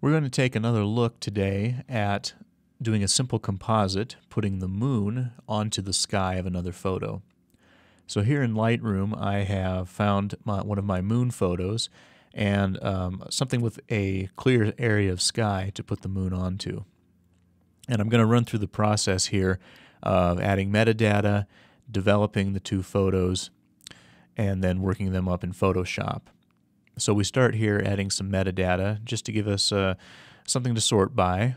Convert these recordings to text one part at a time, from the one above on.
We're going to take another look today at doing a simple composite, putting the moon onto the sky of another photo. So here in Lightroom, I have found one of my moon photos and something with a clear area of sky to put the moon onto. And I'm going to run through the process here of adding metadata, developing the two photos, and then working them up in Photoshop. So we start here adding some metadata just to give us something to sort by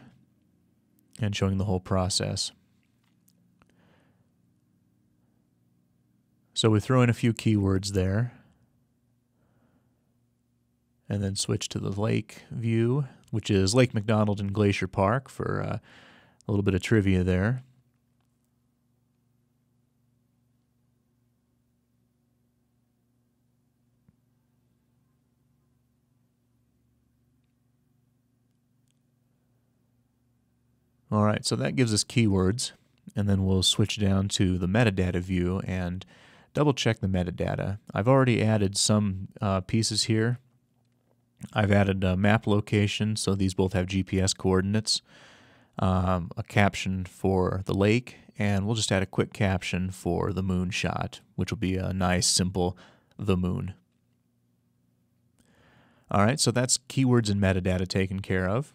and showing the whole process. So we throw in a few keywords there and then switch to the lake view, which is Lake McDonald and Glacier Park for a little bit of trivia there. All right, so that gives us keywords, and then we'll switch down to the metadata view and double check the metadata. I've already added some pieces here. I've added a map location, so these both have GPS coordinates, a caption for the lake, and we'll just add a quick caption for the moon shot, which will be a nice, simple, the moon. All right, so that's keywords and metadata taken care of.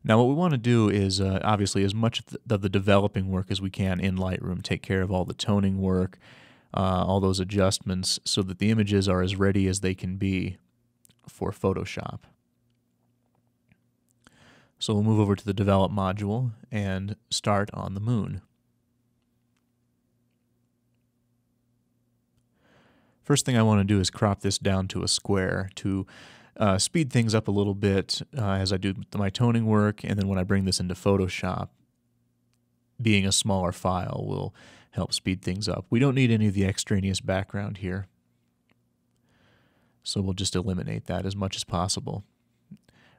Now what we want to do is obviously as much of the developing work as we can in Lightroom, take care of all the toning work, all those adjustments so that the images are as ready as they can be for Photoshop. So we'll move over to the Develop module and start on the moon. First thing I want to do is crop this down to a square to speed things up a little bit as I do my toning work, and then when I bring this into Photoshop, being a smaller file will help speed things up. We don't need any of the extraneous background here, so we'll just eliminate that as much as possible.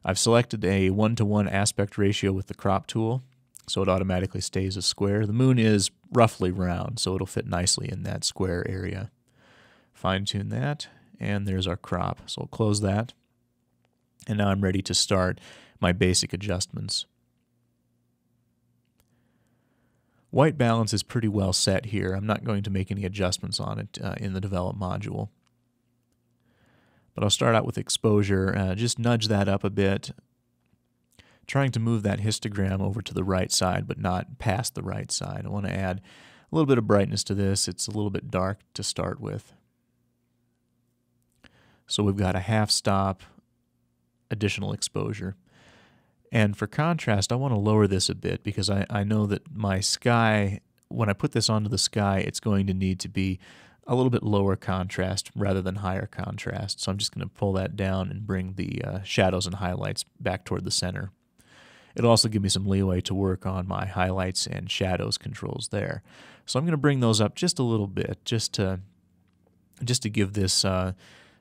I've selected a 1:1 aspect ratio with the crop tool, so it automatically stays a square. The moon is roughly round, so it'll fit nicely in that square area. Fine-tune that, and there's our crop. So I'll close that. And now I'm ready to start my basic adjustments. White balance is pretty well set here. I'm not going to make any adjustments on it in the Develop module. But I'll start out with exposure, just nudge that up a bit, trying to move that histogram over to the right side, but not past the right side. I want to add a little bit of brightness to this. It's a little bit dark to start with. So we've got a half stop, additional exposure. And for contrast, I want to lower this a bit because I know that my sky, when I put this onto the sky, it's going to need to be a little bit lower contrast rather than higher contrast. So I'm just going to pull that down and bring the shadows and highlights back toward the center. It'll also give me some leeway to work on my highlights and shadows controls there. So I'm going to bring those up just a little bit, just to give this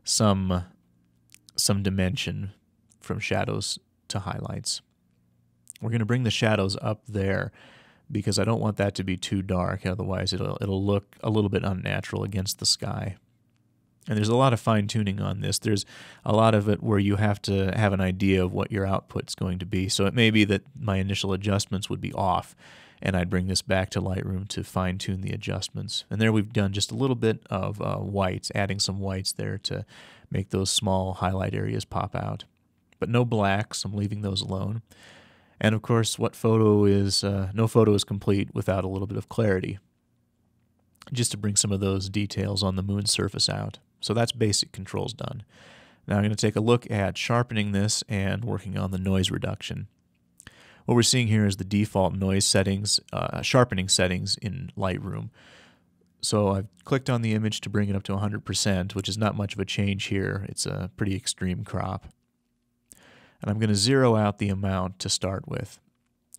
some dimension from shadows to highlights. We're going to bring the shadows up there because I don't want that to be too dark, otherwise it'll look a little bit unnatural against the sky. And there's a lot of fine-tuning on this. There's a lot of it where you have to have an idea of what your output's going to be. So it may be that my initial adjustments would be off, and I'd bring this back to Lightroom to fine-tune the adjustments. And there we've done just a little bit of whites, adding some whites there to make those small highlight areas pop out. But no blacks, I'm leaving those alone. And of course, no photo is complete without a little bit of clarity, just to bring some of those details on the moon surface out. So that's basic controls done. Now I'm going to take a look at sharpening this and working on the noise reduction. What we're seeing here is the default noise settings, sharpening settings in Lightroom. So I've clicked on the image to bring it up to 100%, which is not much of a change here. It's a pretty extreme crop. And I'm going to zero out the amount to start with.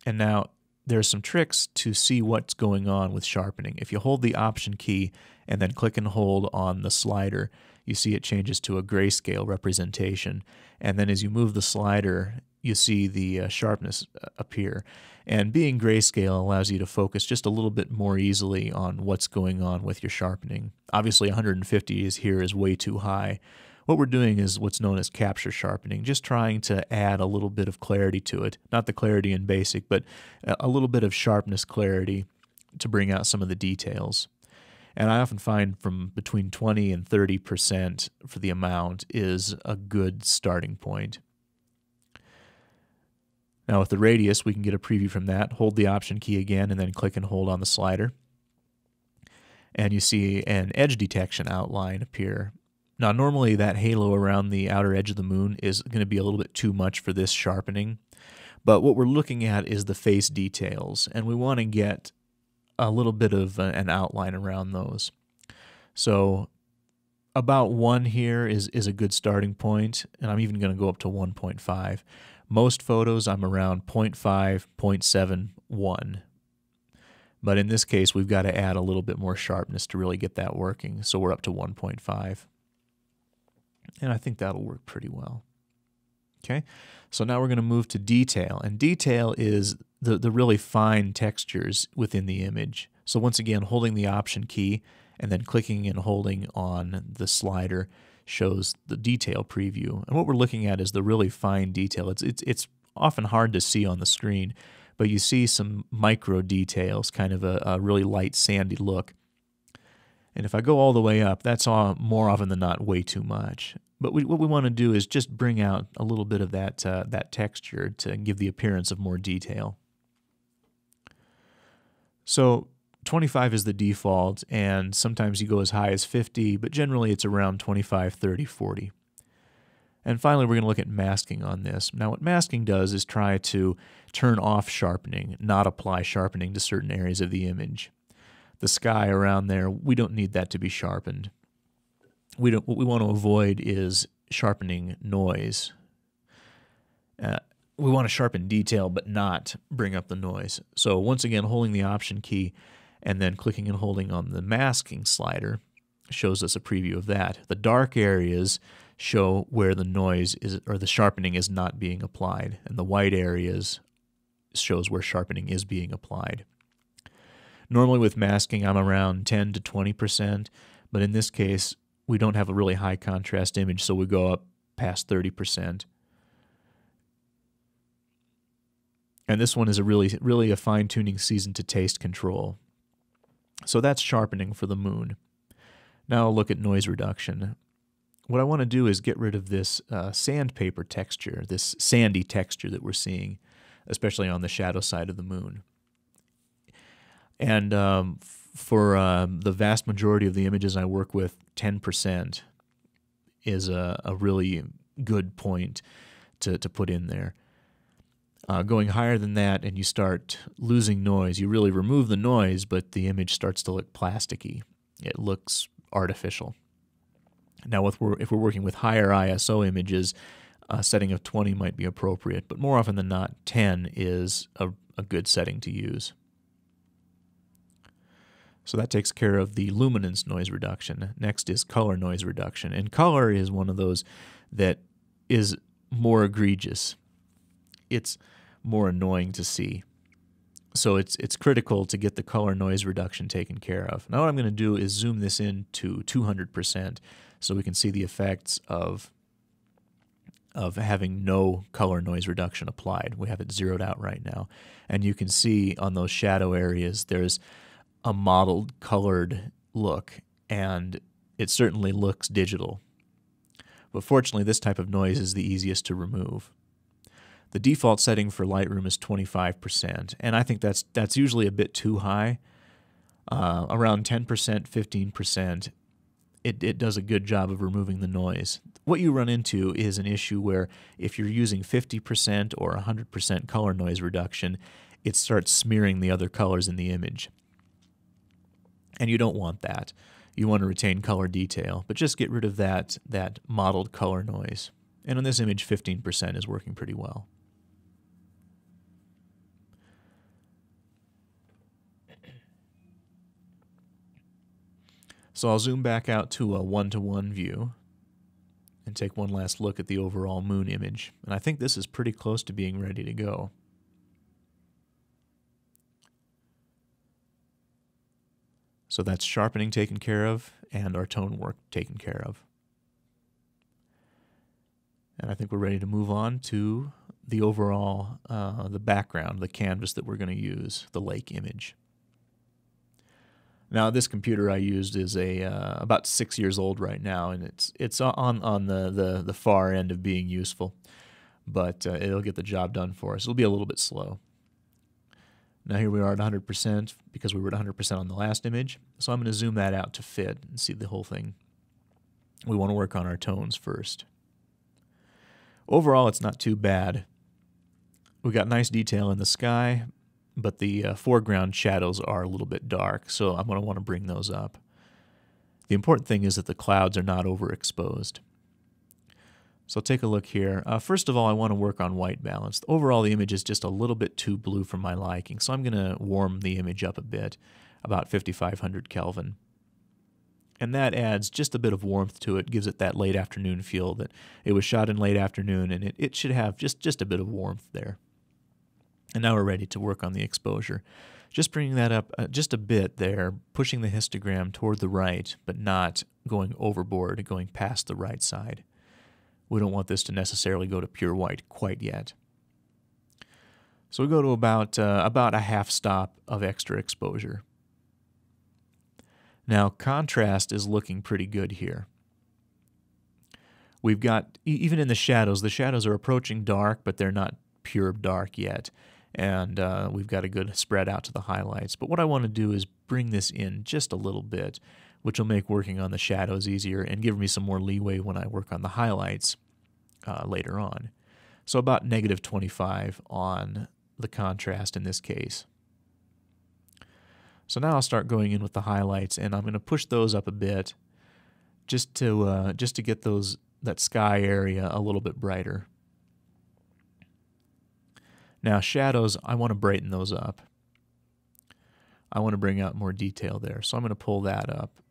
And now there's some tricks to see what's going on with sharpening. If you hold the Option key and then click and hold on the slider, you see it changes to a grayscale representation. And then as you move the slider, you see the sharpness appear. And being grayscale allows you to focus just a little bit more easily on what's going on with your sharpening. Obviously 150 here is way too high. What we're doing is what's known as capture sharpening, just trying to add a little bit of clarity to it. Not the clarity in basic, but a little bit of sharpness clarity to bring out some of the details. And I often find from between 20 and 30% for the amount is a good starting point. Now with the radius, we can get a preview from that. Hold the Option key again and then click and hold on the slider. And you see an edge detection outline appear. Now normally that halo around the outer edge of the moon is going to be a little bit too much for this sharpening. But what we're looking at is the face details, and we want to get a little bit of an outline around those. So about 1 here is a good starting point, and I'm even going to go up to 1.5. Most photos I'm around 0.5, 0.7, 1. But in this case, we've got to add a little bit more sharpness to really get that working, so we're up to 1.5. And I think that'll work pretty well. Okay, so now we're going to move to detail, and detail is the really fine textures within the image. So once again, holding the Option key and then clicking and holding on the slider shows the detail preview. And what we're looking at is the really fine detail. It's often hard to see on the screen, but you see some micro details, kind of a really light sandy look. And if I go all the way up, that's more often than not way too much. But what we want to do is just bring out a little bit of that texture to give the appearance of more detail. So 25 is the default, and sometimes you go as high as 50, but generally it's around 25, 30, 40. And finally, we're going to look at masking on this. Now, what masking does is try to turn off sharpening, not apply sharpening to certain areas of the image. The sky around there, we don't need that to be sharpened. What we want to avoid is sharpening noise. We want to sharpen detail, but not bring up the noise. So once again, holding the Option key and then clicking and holding on the masking slider shows us a preview of that. The dark areas show where the noise is, or the sharpening is not being applied, and the white areas shows where sharpening is being applied. Normally with masking, I'm around 10 to 20%, but in this case, we don't have a really high contrast image, so we go up past 30%. And this one is really a fine-tuning season to taste control. So that's sharpening for the moon. Now I'll look at noise reduction. What I want to do is get rid of this sandpaper texture, this sandy texture that we're seeing, especially on the shadow side of the moon. And for the vast majority of the images I work with, 10% is a really good point to put in there. Going higher than that and you start losing noise, you really remove the noise, but the image starts to look plasticky. It looks artificial. Now, if we're working with higher ISO images, a setting of 20 might be appropriate, but more often than not, 10 is a good setting to use. So that takes care of the luminance noise reduction. Next is color noise reduction. And color is one of those that is more egregious. It's more annoying to see. So it's critical to get the color noise reduction taken care of. Now what I'm going to do is zoom this in to 200% so we can see the effects of having no color noise reduction applied. We have it zeroed out right now. And you can see on those shadow areas there's a mottled colored look, and it certainly looks digital. But fortunately, this type of noise is the easiest to remove. The default setting for Lightroom is 25%, and I think that's usually a bit too high. Around 10%, 15%, it does a good job of removing the noise. What you run into is an issue where if you're using 50% or 100% color noise reduction, it starts smearing the other colors in the image. And you don't want that. You want to retain color detail, but just get rid of that mottled color noise. And on this image, 15% is working pretty well. So I'll zoom back out to a one-to-one view. and take one last look at the overall moon image. And I think this is pretty close to being ready to go. So that's sharpening taken care of and our tone work taken care of. And I think we're ready to move on to the overall, the background, the canvas that we're going to use, the lake image. Now, this computer I used is about 6 years old right now, and it's on the far end of being useful, but it'll get the job done for us. It'll be a little bit slow. Now here we are at 100% because we were at 100% on the last image, so I'm going to zoom that out to fit and see the whole thing. We want to work on our tones first. Overall, it's not too bad. We got nice detail in the sky, but the foreground shadows are a little bit dark, so I'm going to want to bring those up. The important thing is that the clouds are not overexposed. So take a look here. First of all, I want to work on white balance. Overall, the image is just a little bit too blue for my liking, so I'm going to warm the image up a bit, about 5500 Kelvin. And that adds just a bit of warmth to it, gives it that late afternoon feel that it was shot in late afternoon, and it should have just a bit of warmth there. And now we're ready to work on the exposure. Just bringing that up just a bit there, pushing the histogram toward the right, but not going overboard, going past the right side. We don't want this to necessarily go to pure white quite yet. So we go to about a half stop of extra exposure. Now, contrast is looking pretty good here. We've got, even in the shadows are approaching dark, but they're not pure dark yet. And we've got a good spread out to the highlights. But what I want to do is bring this in just a little bit, which will make working on the shadows easier and give me some more leeway when I work on the highlights later on. So about -25 on the contrast in this case. So now I'll start going in with the highlights, and I'm going to push those up a bit just to get that sky area a little bit brighter. Now shadows, I want to brighten those up. I want to bring out more detail there, so I'm going to pull that up.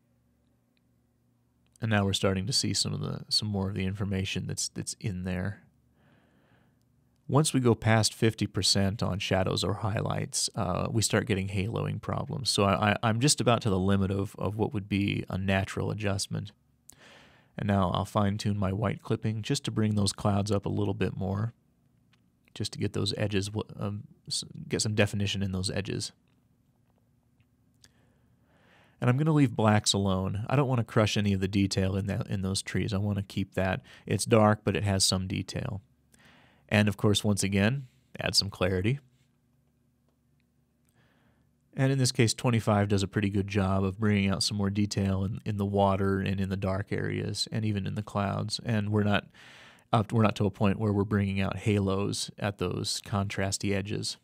And now we're starting to see some more of the information that's in there. Once we go past 50% on shadows or highlights, we start getting haloing problems. So I'm just about to the limit of what would be a natural adjustment. And now I'll fine-tune my white clipping just to bring those clouds up a little bit more, just to get those edges, get some definition in those edges. And I'm going to leave blacks alone. I don't want to crush any of the detail in those trees. I want to keep that. It's dark, but it has some detail. And of course, once again, add some clarity. And in this case, 25 does a pretty good job of bringing out some more detail in the water and in the dark areas and even in the clouds. And we're not to a point where we're bringing out halos at those contrasty edges.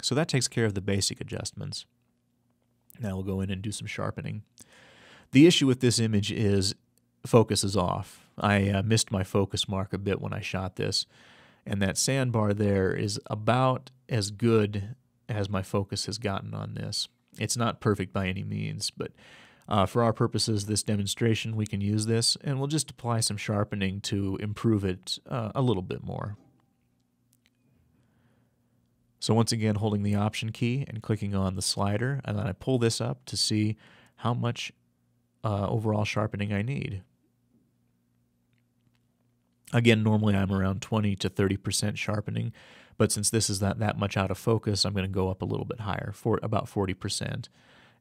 So that takes care of the basic adjustments. Now we'll go in and do some sharpening. The issue with this image is focus is off. I missed my focus mark a bit when I shot this, and that sandbar there is about as good as my focus has gotten on this. It's not perfect by any means, but for our purposes, this demonstration, we can use this, and we'll just apply some sharpening to improve it a little bit more. So once again, holding the Option key and clicking on the slider, and then I pull this up to see how much overall sharpening I need. Again, normally I'm around 20 to 30% sharpening, but since this is not that much out of focus, I'm going to go up a little bit higher, for about 40%,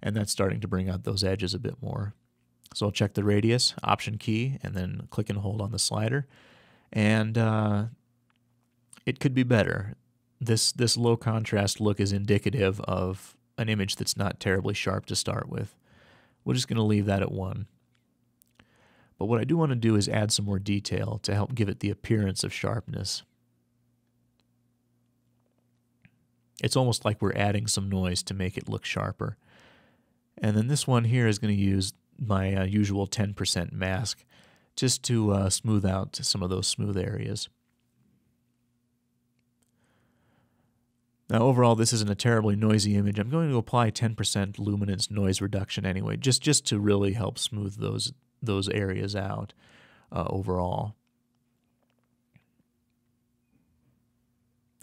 and that's starting to bring out those edges a bit more. So I'll check the radius, Option key, and then click and hold on the slider, and it could be better. This low contrast look is indicative of an image that's not terribly sharp to start with. We're just going to leave that at 1. But what I do want to do is add some more detail to help give it the appearance of sharpness. It's almost like we're adding some noise to make it look sharper. And then this one here is going to use my usual 10% mask just to smooth out some of those smooth areas. Now overall, this isn't a terribly noisy image. I'm going to apply 10% luminance noise reduction anyway, just to really help smooth those areas out. overall.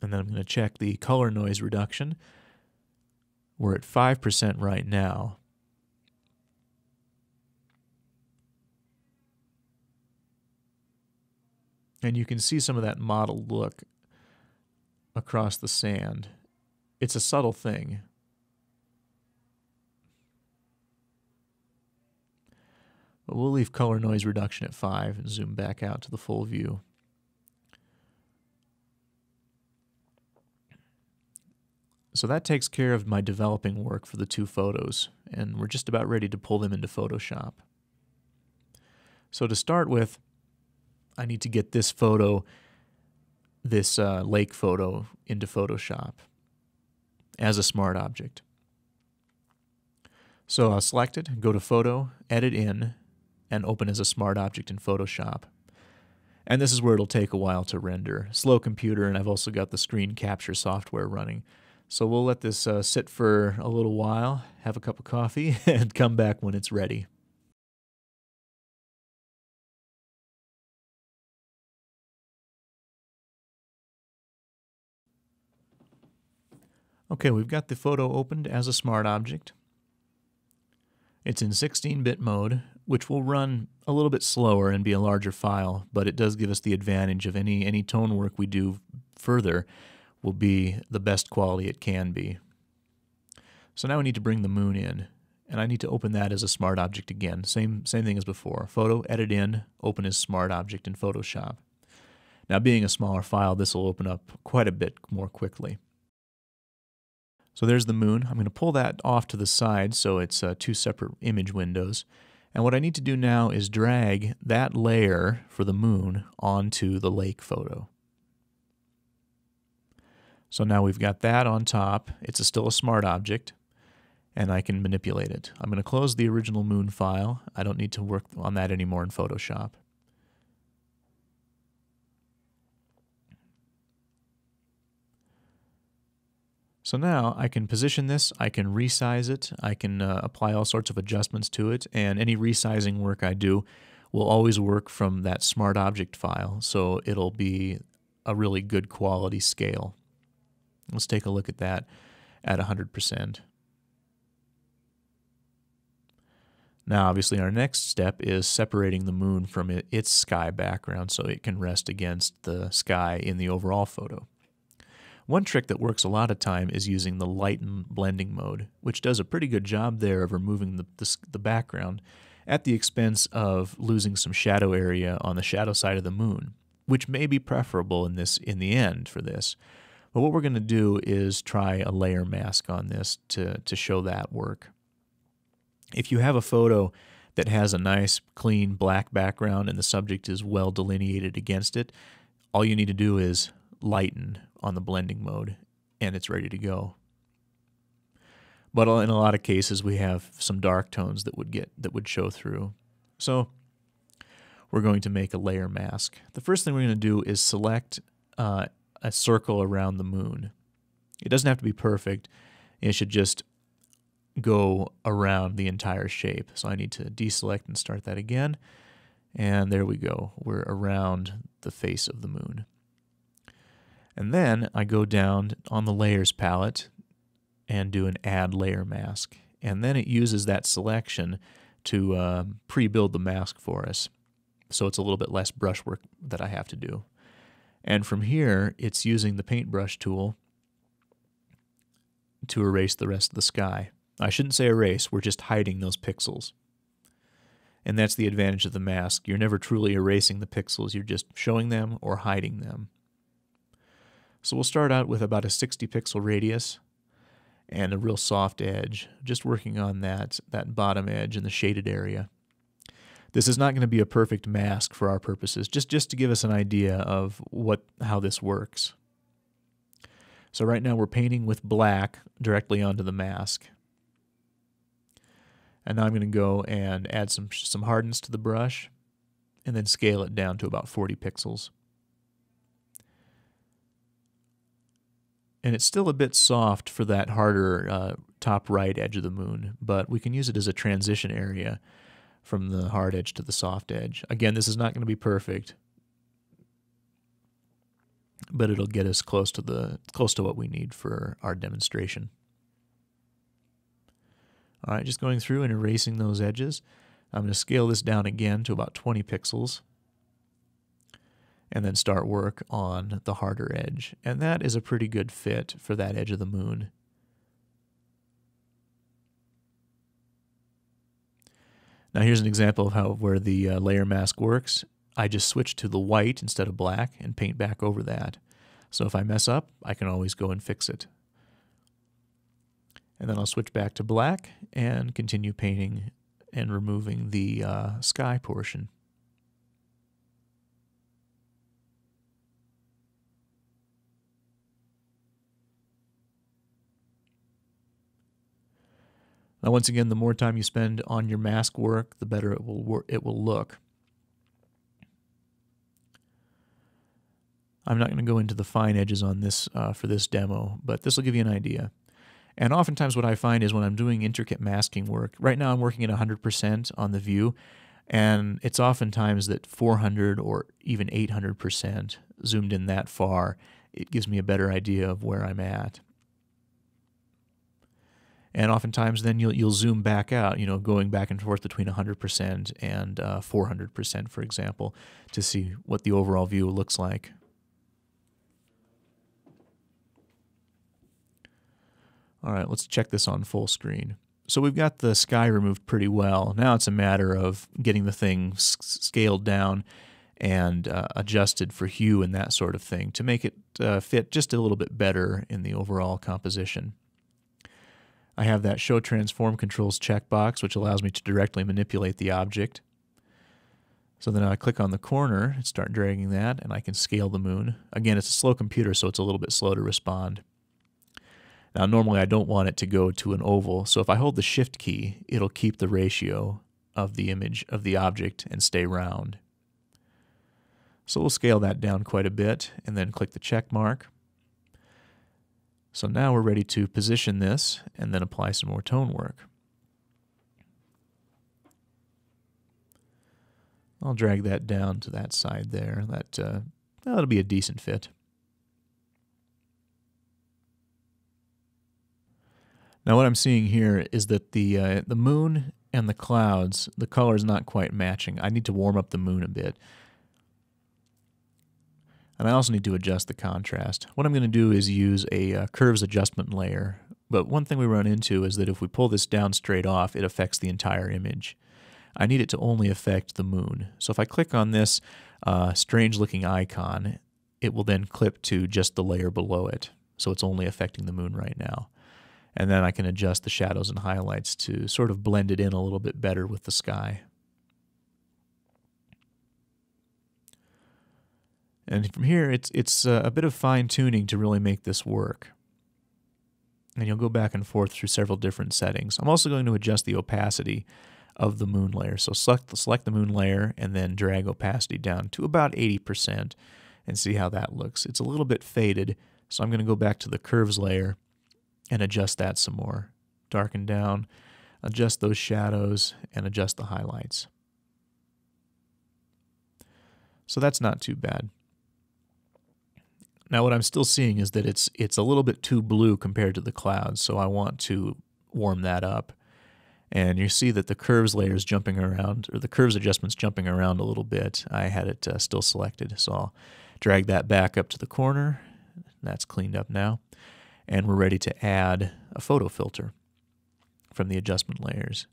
And then I'm going to check the color noise reduction. We're at 5% right now. And you can see some of that mottled look across the sand. It's a subtle thing. But we'll leave color noise reduction at 5 and zoom back out to the full view. So that takes care of my developing work for the two photos, and we're just about ready to pull them into Photoshop. So to start with, I need to get this photo, this lake photo, into Photoshop as a smart object. So I'll select it, go to Photo, Edit In, and open as a smart object in Photoshop. And this is where it'll take a while to render. Slow computer, and I've also got the screen capture software running. So we'll let this sit for a little while, have a cup of coffee, and come back when it's ready. Okay, we've got the photo opened as a smart object. It's in 16-bit mode, which will run a little bit slower and be a larger file, but it does give us the advantage of any tone work we do further will be the best quality it can be. So now we need to bring the moon in, and I need to open that as a smart object again. Same thing as before. Photo, Edit In, open as smart object in Photoshop. Now being a smaller file, this will open up quite a bit more quickly. So there's the moon. I'm going to pull that off to the side so it's two separate image windows. And what I need to do now is drag that layer for the moon onto the lake photo. So now we've got that on top. It's still a smart object, and I can manipulate it. I'm going to close the original moon file. I don't need to work on that anymore in Photoshop. So now I can position this, I can resize it, I can apply all sorts of adjustments to it, and any resizing work I do will always work from that smart object file, so it'll be a really good quality scale. Let's take a look at that at 100%. Now obviously our next step is separating the moon from its sky background so it can rest against the sky in the overall photo. One trick that works a lot of time is using the lighten blending mode, which does a pretty good job there of removing the background at the expense of losing some shadow area on the shadow side of the moon, which may be preferable in the end for this. But what we're going to do is try a layer mask on this to show that work. If you have a photo that has a nice clean black background and the subject is well delineated against it, all you need to do is lighten on the blending mode and it's ready to go. But in a lot of cases we have some dark tones that would show through. So we're going to make a layer mask. The first thing we're going to do is select a circle around the moon. It doesn't have to be perfect. It should just go around the entire shape. So I need to deselect and start that again. And there we go. We're around the face of the moon. And then I go down on the Layers palette and do an Add Layer Mask. And then it uses that selection to pre-build the mask for us. So it's a little bit less brushwork that I have to do. And from here, it's using the paintbrush tool to erase the rest of the sky. I shouldn't say erase, we're just hiding those pixels. And that's the advantage of the mask. You're never truly erasing the pixels, you're just showing them or hiding them. So we'll start out with about a 60 pixel radius and a real soft edge, just working on that bottom edge in the shaded area. This is not going to be a perfect mask for our purposes, just to give us an idea of how this works. So right now we're painting with black directly onto the mask. And now I'm going to go and add some hardness to the brush and then scale it down to about 40 pixels. And it's still a bit soft for that harder top right edge of the moon, but we can use it as a transition area from the hard edge to the soft edge. Again, this is not going to be perfect, but it'll get us close to what we need for our demonstration. All right, just going through and erasing those edges. I'm going to scale this down again to about 20 pixels and then start work on the harder edge. And that is a pretty good fit for that edge of the moon. Now here's an example of where the layer mask works. I just switch to the white instead of black and paint back over that. So if I mess up, I can always go and fix it. And then I'll switch back to black and continue painting and removing the sky portion. Now once again, the more time you spend on your mask work, the better it will look. I'm not going to go into the fine edges on this for this demo, but this will give you an idea. And oftentimes what I find is when I'm doing intricate masking work, right now I'm working at 100% on the view, and it's oftentimes that 400 or even 800% zoomed in that far, it gives me a better idea of where I'm at. And oftentimes then you'll zoom back out, going back and forth between 100% and 400%, for example, to see what the overall view looks like. All right, let's check this on full screen. So we've got the sky removed pretty well. Now it's a matter of getting the thing scaled down and adjusted for hue and that sort of thing to make it fit just a little bit better in the overall composition. I have that Show Transform Controls checkbox, which allows me to directly manipulate the object. So then I click on the corner and start dragging that, and I can scale the moon. Again, it's a slow computer, so it's a little bit slow to respond. Now, normally I don't want it to go to an oval, so if I hold the Shift key, it'll keep the ratio of the image of the object and stay round. So we'll scale that down quite a bit, and then click the check mark. So now we're ready to position this and then apply some more tone work. I'll drag that down to that side there. That'll be a decent fit. Now what I'm seeing here is that the moon and the clouds, the color is not quite matching. I need to warm up the moon a bit. And I also need to adjust the contrast. What I'm going to do is use a curves adjustment layer. But one thing we run into is that if we pull this down straight off, it affects the entire image. I need it to only affect the moon. So if I click on this strange looking icon, it will then clip to just the layer below it. So it's only affecting the moon right now. And then I can adjust the shadows and highlights to sort of blend it in a little bit better with the sky. And from here, it's a bit of fine-tuning to really make this work. And you'll go back and forth through several different settings. I'm also going to adjust the opacity of the moon layer. So select the moon layer and then drag opacity down to about 80% and see how that looks. It's a little bit faded, so I'm going to go back to the curves layer and adjust that some more. Darken down, adjust those shadows, and adjust the highlights. So that's not too bad. Now what I'm still seeing is that it's a little bit too blue compared to the clouds, so I want to warm that up. And you see that the curves layer is jumping around, or the curves adjustment's jumping around a little bit. I had it still selected, so I'll drag that back up to the corner. That's cleaned up now. And we're ready to add a photo filter from the adjustment layers.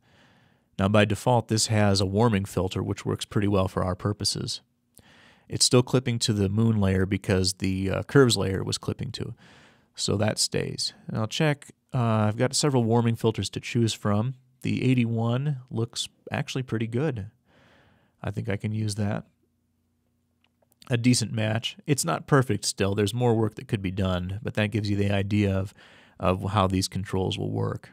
Now by default, this has a warming filter, which works pretty well for our purposes. It's still clipping to the moon layer because the curves layer was clipping to. So that stays. And I'll check. I've got several warming filters to choose from. The 81 looks actually pretty good. I think I can use that. A decent match. It's not perfect still. There's more work that could be done, but that gives you the idea of how these controls will work.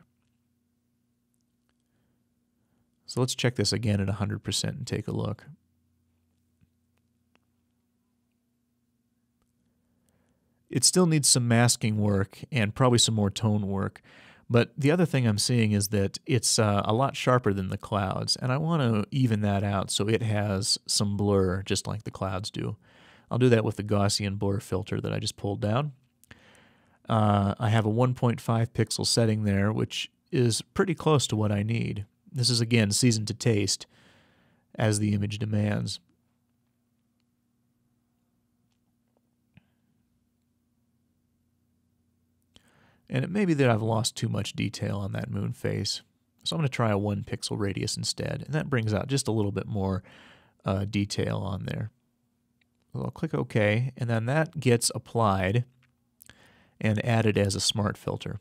So let's check this again at 100% and take a look. It still needs some masking work and probably some more tone work, But the other thing I'm seeing is that it's a lot sharper than the clouds, and I want to even that out so it has some blur just like the clouds do. I'll do that with the Gaussian blur filter that I just pulled down. I have a 1.5 pixel setting there, which is pretty close to what I need. This is, again, seasoned to taste as the image demands. And it may be that I've lost too much detail on that moon face. So I'm going to try a 1 pixel radius instead, and that brings out just a little bit more detail on there. So I'll click OK, and then that gets applied and added as a smart filter.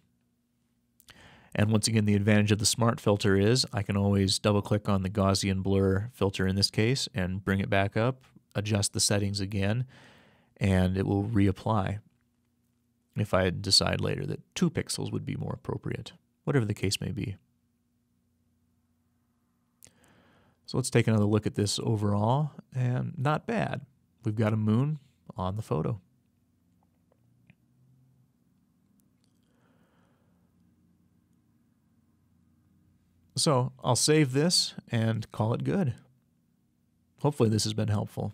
And once again, the advantage of the smart filter is I can always double-click on the Gaussian blur filter in this case and bring it back up, adjust the settings again, and it will reapply if I decide later that 2 pixels would be more appropriate, whatever the case may be. So let's take another look at this overall, and not bad. We've got a moon on the photo. So I'll save this and call it good. Hopefully this has been helpful.